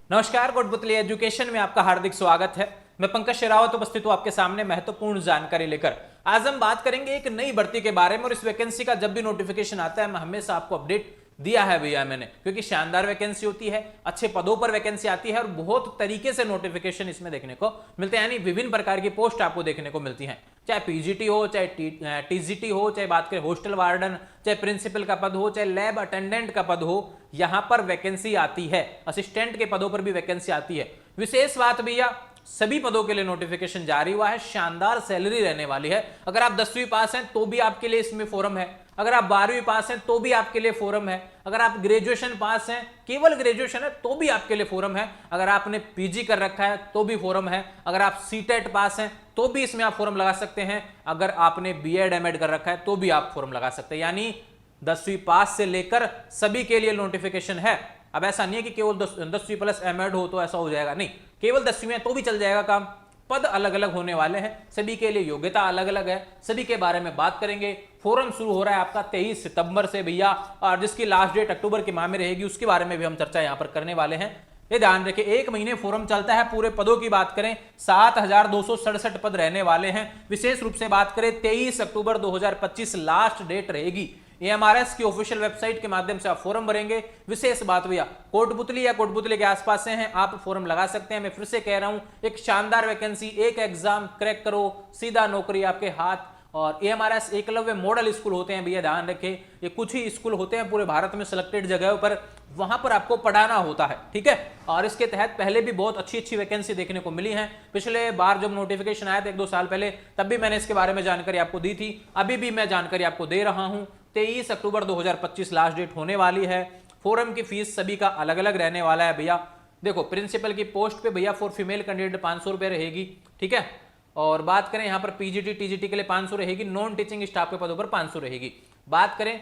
नमस्कार, कोटपुतली एजुकेशन में आपका हार्दिक स्वागत है। मैं पंकज शेरावत उपस्थित हूं आपके सामने महत्वपूर्ण जानकारी लेकर। आज हम बात करेंगे एक नई भर्ती के बारे में और इस वैकेंसी का जब भी नोटिफिकेशन आता है मैं हमेशा आपको अपडेट दिया है भैया मैंने, क्योंकि शानदार वैकेंसी होती है, अच्छे पदों पर वैकेंसी आती है और बहुत तरीके से नोटिफिकेशन इसमें देखने को मिलते हैं। यानी विभिन्न प्रकार की पोस्ट आपको देखने को मिलती हैं, चाहे पीजीटी हो, चाहे टीजीटी हो, चाहे बात करें हॉस्टल वार्डन, चाहे प्रिंसिपल का पद हो, चाहे लैब अटेंडेंट का पद हो, यहां पर वैकेंसी आती है। असिस्टेंट के पदों पर भी वैकेंसी आती है। विशेष बात भैया, सभी पदों के लिए नोटिफिकेशन जारी हुआ है, शानदार सैलरी रहने वाली है। अगर आप 10वीं पास हैं तो भी आपके लिए इसमें फोरम है, अगर आप 12वीं पास हैं तो भी आपके लिए फोरम है, अगर आप ग्रेजुएशन पास हैं, केवल ग्रेजुएशन है तो भी आपके लिए फोरम है, अगर आपने पीजी कर रखा है तो भी फोरम है, अगर आप सीटेट पास हैं तो भी इसमें आप फोरम लगा सकते हैं, अगर आपने बीएड एमएड कर रखा है तो भी आप फोरम लगा सकते हैं। यानी 10वीं पास से लेकर सभी के लिए नोटिफिकेशन है। अब ऐसा नहीं है कि केवल 10वीं प्लस एमएड हो तो ऐसा हो जाएगा, नहीं, केवल 10वीं में तो भी चल जाएगा काम। पद अलग अलग होने वाले हैं, सभी के लिए योग्यता अलग अलग है, सभी के बारे में बात करेंगे। फोरम शुरू हो रहा है आपका 23 सितंबर से भैया, और जिसकी लास्ट डेट अक्टूबर के माह में रहेगी, उसके बारे में भी हम चर्चा यहां पर करने वाले हैं। ये ध्यान रखें, एक महीने फोरम चलता है। पूरे पदों की बात करें 7267 पद रहने वाले हैं। विशेष रूप से बात करें 23 अक्टूबर 2025 लास्ट डेट रहेगी। एएमआरएस की ऑफिशियल वेबसाइट के माध्यम से आप फॉर्म भरेंगे। विशेष बात भैया, कोटपुतली या कोटपुतली के आसपास से हैं आप फॉर्म लगा सकते हैं। मैं फिर से कह रहा हूं, एक शानदार वैकेंसी, एक एग्जाम क्रैक करो, सीधा नौकरी आपके हाथ। और एएमआरएस एकलव्य मॉडल स्कूल होते हैं भैया, ध्यान रखें, ये कुछ ही स्कूल होते हैं पूरे भारत में सिलेक्टेड जगहों पर, वहां पर आपको पढ़ाना होता है, ठीक है। और इसके तहत पहले भी बहुत अच्छी अच्छी वैकेंसी देखने को मिली है। पिछले बार जब नोटिफिकेशन आया था 1-2 साल पहले, तब भी मैंने इसके बारे में जानकारी आपको दी थी, अभी भी मैं जानकारी आपको दे रहा हूं। 23 अक्टूबर 2025 लास्ट डेट होने वाली है। फोरम की फीस सभी का अलग अलग रहने वाला है भैया। देखो, प्रिंसिपल की पोस्ट पे भैया फॉर फीमेल कैंडिडेट 500 रुपए रहेगी, ठीक है। और बात करें यहाँ पर पीजीटी टीजीटी के लिए 500 रहेगी, नॉन टीचिंग स्टाफ के पदों पर 500 रहेगी। बात करें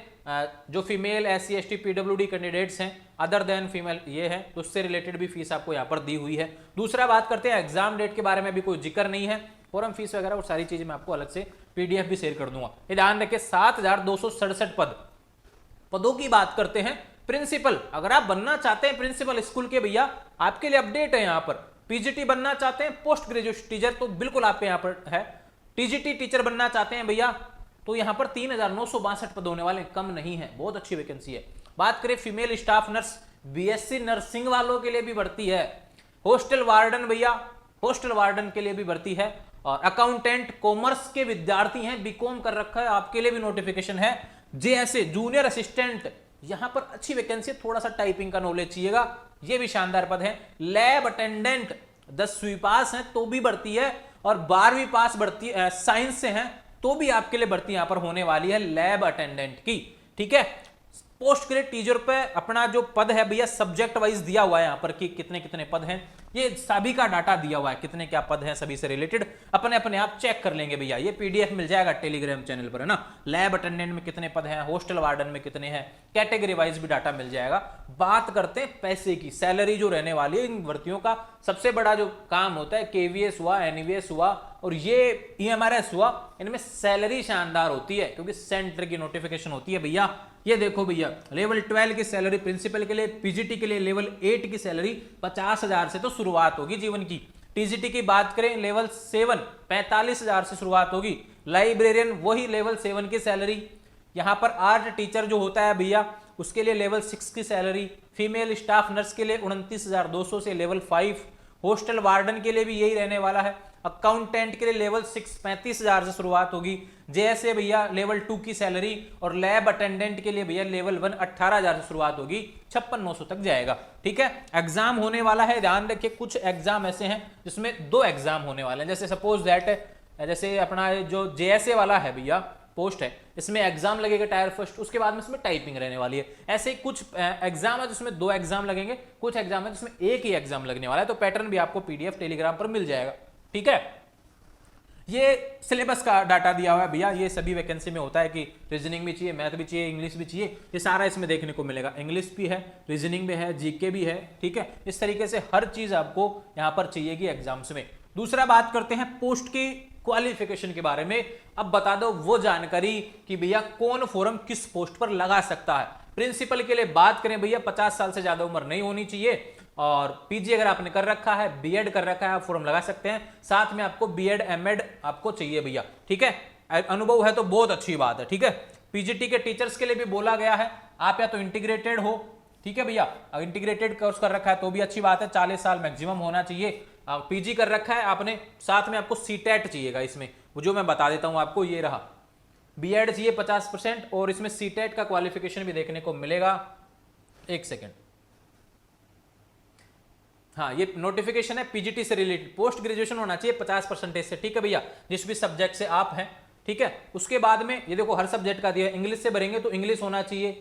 जो female SC ST PWD candidates हैं अदर देन फीमेल, ये है, तो उससे रिलेटेड भी फीस आपको यहाँ पर दी हुई है। दूसरा बात करते हैं एग्जाम डेट के बारे में, भी कोई जिक्र नहीं है। फॉर्म फीस वगैरह और सारी चीजें मैं आपको अलग से पीडीएफ भी शेयर कर दूंगा। ये ध्यान रखिए, 7267 पदों की बात करते हैं। प्रिंसिपल, अगर आप बनना चाहते हैं प्रिंसिपल स्कूल के भैया, आपके लिए अपडेट है यहाँ पर। पीजीटी बनना चाहते हैं पोस्ट ग्रेजुएट टीचर, तो बिल्कुल आपके यहाँ पर है। टीजीटी टीचर बनना चाहते हैं भैया, तो यहाँ पर 3962 पद होने वाले, कम नहीं है, बहुत अच्छी वैकेंसी है। बात करें female staff nurse, BSc nursing वालों के लिए भी भर्ती है। हॉस्टल वार्डन भैया, हॉस्टल वार्डन के लिए भी भर्ती है। और अकाउंटेंट कॉमर्स के विद्यार्थी हैं, बीकॉम कर रखा है, आपके लिए भी नोटिफिकेशन है। जेएसए जूनियर असिस्टेंट, यहां पर अच्छी वैकेंसी, थोड़ा सा टाइपिंग का नॉलेज चाहिएगा, ये भी शानदार पद है। लैब अटेंडेंट, 10वीं पास है तो भी भर्ती है, और 12वीं पास भर्ती साइंस से हैं तो भी आपके लिए भर्ती यहां पर होने वाली है लैब अटेंडेंट की, ठीक है। पोस्ट ग्रेड टीचर पे अपना जो पद है भैया सब्जेक्ट वाइज दिया हुआ है यहाँ पर कि कितने कितने पद हैं, ये सभी का डाटा दिया हुआ है, कितने क्या पद हैं, सभी से रिलेटेड अपने अपने आप चेक कर लेंगे भैया। ये पीडीएफ मिल जाएगा टेलीग्राम चैनल पर, है ना। लैब अटेंडेंट में कितने पद हैं, हॉस्टल वार्डन में कितने हैं, कैटेगरी वाइज भी डाटा मिल जाएगा। बात करते हैं पैसे की, सैलरी जो रहने वाली है इन भर्तियों का सबसे बड़ा जो काम होता है, केवीएस हुआ, एनवीएस हुआ और ये ईएमआरएस हुआ, इनमें सैलरी शानदार होती है क्योंकि सेंटर की नोटिफिकेशन होती है भैया। ये देखो भैया, लेवल 12 की सैलरी प्रिंसिपल के लिए, पीजीटी के लिए लेवल 8 की सैलरी 50,000 से तो शुरुआत होगी जीवन की। टीजीटी की बात करें लेवल 7 45,000 से शुरुआत होगी। लाइब्रेरियन वही लेवल 7 की सैलरी। यहां पर आर्ट टीचर जो होता है भैया, उसके लिए लेवल 6 की सैलरी। फीमेल स्टाफ नर्स के लिए 29,200 से लेवल 5। हॉस्टल वार्डन के लिए भी यही रहने वाला है। अकाउंटेंट के लिए लेवल 6 35,000 से शुरुआत होगी। जैसे भैया लेवल 2 की सैलरी, और लैब अटेंडेंट के लिए भैया लेवल 1 18,000 से शुरुआत होगी, 56,900 तक जाएगा, ठीक है। एग्जाम होने वाला है, ध्यान रखिए, कुछ एग्जाम ऐसे हैं जिसमें 2 एग्जाम होने वाले हैं। जैसे सपोज दैट, जैसे अपना जो जेएसए वाला है भैया पोस्ट है, इसमें एग्जाम लगेगा टायर फर्स्ट, उसके बाद में इसमें टाइपिंग रहने वाली है। ऐसे कुछ एग्जाम है जिसमें 2 एग्जाम लगेंगे, कुछ एग्जाम है जिसमें 1 ही एग्जाम लगने वाला है। तो पैटर्न भी आपको पीडीएफ टेलीग्राम पर मिल जाएगा, ठीक है। ये सिलेबस का डाटा दिया हुआ है भैया, ये सभी वैकेंसी में होता है कि रीजनिंग भी चाहिए, मैथ भी चाहिए, इंग्लिश भी चाहिए, ये सारा इसमें देखने को मिलेगा। इंग्लिश भी है, रीजनिंग भी है, जीके भी है, ठीक है। इस तरीके से हर चीज आपको यहाँ पर चाहिएगी एग्जाम्स में। दूसरा बात करते हैं पोस्ट की क्वालिफिकेशन के बारे में। अब बता दो वो जानकारी कि भैया कौन फॉर्म किस पोस्ट पर लगा सकता है। प्रिंसिपल के लिए बात करें भैया, 50 साल से ज्यादा उम्र नहीं होनी चाहिए। और पीजी अगर आपने कर रखा है, बीएड कर रखा है, आप फॉर्म लगा सकते हैं। साथ में आपको बीएड एमएड आपको चाहिए भैया, ठीक है, अनुभव है तो बहुत अच्छी बात है, ठीक है। पीजीटी के टीचर्स के लिए भी बोला गया है, आप या तो इंटीग्रेटेड हो, ठीक है भैया, अगर इंटीग्रेटेड कोर्स कर रखा है तो भी अच्छी बात है, 40 साल मैक्सिमम होना चाहिए। पीजी कर रखा है आपने, साथ में आपको सीटेट चाहिएगा, इसमें जो मैं बता देता हूं आपको, ये रहा बीएड चाहिए 50% और इसमें सीटेट का क्वालिफिकेशन भी देखने को मिलेगा। एक सेकेंड, हाँ ये नोटिफिकेशन है पीजीटी से रिलेटेड, पोस्ट ग्रेजुएशन होना चाहिए 50% से, ठीक है भैया, जिस भी सब्जेक्ट से आप हैं, ठीक है। उसके बाद में ये देखो हर सब्जेक्ट का दिया है, इंग्लिश से भरेंगे तो इंग्लिश होना चाहिए,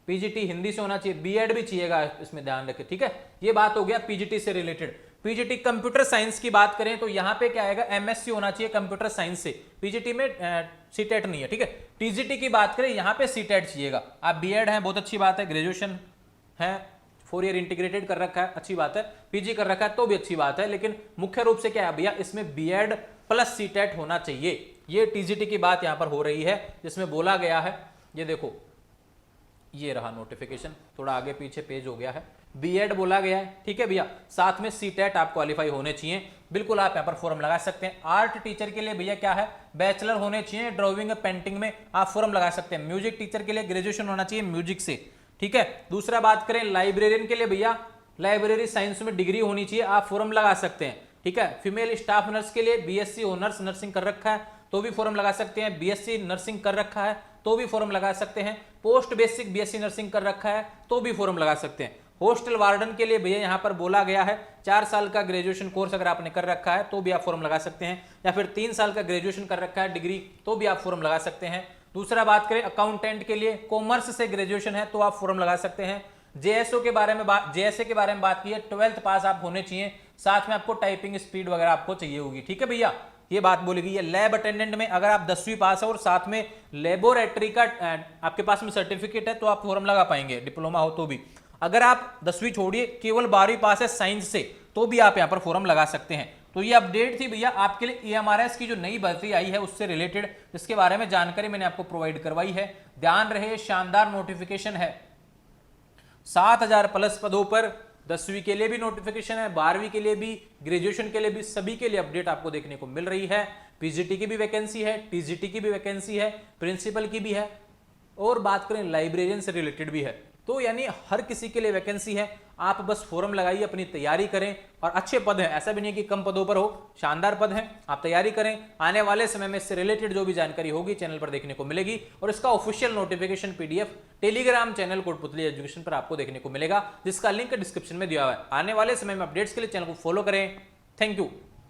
पीजीटी हिंदी से होना चाहिए, बीएड भी चाहिएगा, इसमें ध्यान रखें, ठीक है। ये बात हो गया पीजीटी से रिलेटेड। पीजीटी कंप्यूटर साइंस की बात करें तो यहां पे क्या आएगा, एमएससी होना चाहिए कंप्यूटर साइंस से, पीजीटी में सीटेट नहीं है, ठीक है। टीजीटी की बात करें यहां पे सीटेट चाहिएगा। आप बीएड हैं, बहुत अच्छी बात है, ग्रेजुएशन है, 4 ईयर इंटीग्रेटेड कर रखा है, अच्छी बात है, पीजी कर रखा है तो भी अच्छी बात है, लेकिन मुख्य रूप से क्या है भैया, इसमें बीएड प्लस सीटेट होना चाहिए। ये टीजीटी की बात यहां पर हो रही है, जिसमें बोला गया है, ये देखो ये रहा नोटिफिकेशन, थोड़ा आगे पीछे पेज हो गया है, बीएड बोला गया है, ठीक है भैया, साथ में सीटेट आप क्वालिफाई होने चाहिए, बिल्कुल आप यहाँ पर फॉर्म लगा सकते हैं। आर्ट टीचर के लिए भैया क्या है, बैचलर होने चाहिए ड्राइंग पेंटिंग में, आप फॉर्म लगा सकते हैं। म्यूजिक टीचर के लिए ग्रेजुएशन होना चाहिए म्यूजिक से, ठीक है। दूसरा बात करें लाइब्रेरियन के लिए भैया, लाइब्रेरी साइंस में डिग्री होनी चाहिए, आप फॉर्म लगा सकते हैं, ठीक है। फीमेल स्टाफ नर्स के लिए बीएससी ऑनर्स नर्सिंग कर रखा है तो भी फॉर्म लगा सकते हैं, बीएससी नर्सिंग कर रखा है तो भी फॉर्म लगा सकते हैं, पोस्ट बेसिक बीएससी नर्सिंग कर रखा है तो भी फॉर्म लगा सकते हैं। हॉस्टल वार्डन के लिए भैया यहाँ पर बोला गया है 4 साल का ग्रेजुएशन कोर्स अगर आपने कर रखा है तो भी आप फॉर्म लगा सकते हैं, या फिर 3 साल का ग्रेजुएशन कर रखा है डिग्री तो भी आप फॉर्म लगा सकते हैं। दूसरा बात करें अकाउंटेंट के लिए, कॉमर्स से ग्रेजुएशन है तो आप फॉर्म लगा सकते हैं। जेएसओ के बारे में जेएसए के बारे में बात की है, 12th पास आप होने चाहिए, साथ में आपको टाइपिंग स्पीड वगैरह आपको चाहिए होगी, ठीक है भैया, ये बात बोली गई है। लैब अटेंडेंट में अगर आप 10वीं पास है और साथ में लेबोरेटरी का आपके पास में सर्टिफिकेट है तो आप फॉर्म लगा पाएंगे, डिप्लोमा हो तो भी। अगर आप 10वीं छोड़िए केवल 12वीं पास है साइंस से तो भी आप यहाँ पर फॉर्म लगा सकते हैं। तो ये अपडेट थी भैया आपके लिए ईएमआरएस की जो नई भर्ती आई है उससे रिलेटेड, जिसके बारे में जानकारी मैंने आपको प्रोवाइड करवाई है। ध्यान रहे शानदार नोटिफिकेशन है, 7000 प्लस पदों पर, 10वीं के लिए भी नोटिफिकेशन है, 12वीं के लिए भी, ग्रेजुएशन के लिए भी, सभी के लिए अपडेट आपको देखने को मिल रही है। पीजीटी की भी वैकेंसी है, टीजीटी की भी वैकेंसी है, प्रिंसिपल की भी है, और बात करें लाइब्रेरियन से रिलेटेड भी है। तो यानी हर किसी के लिए वैकेंसी है, आप बस फॉर्म लगाइए, अपनी तैयारी करें, और अच्छे पद हैं, ऐसा भी नहीं कि कम पदों पर हो, शानदार पद हैं, आप तैयारी करें। आने वाले समय में इससे रिलेटेड जो भी जानकारी होगी चैनल पर देखने को मिलेगी, और इसका official notification PDF Telegram channel Kotputli education पर आपको देखने को मिलेगा, जिसका लिंक डिस्क्रिप्शन में दिया हुआ है। आने वाले समय में अपडेट्स के लिए चैनल को फॉलो करें। Thank you.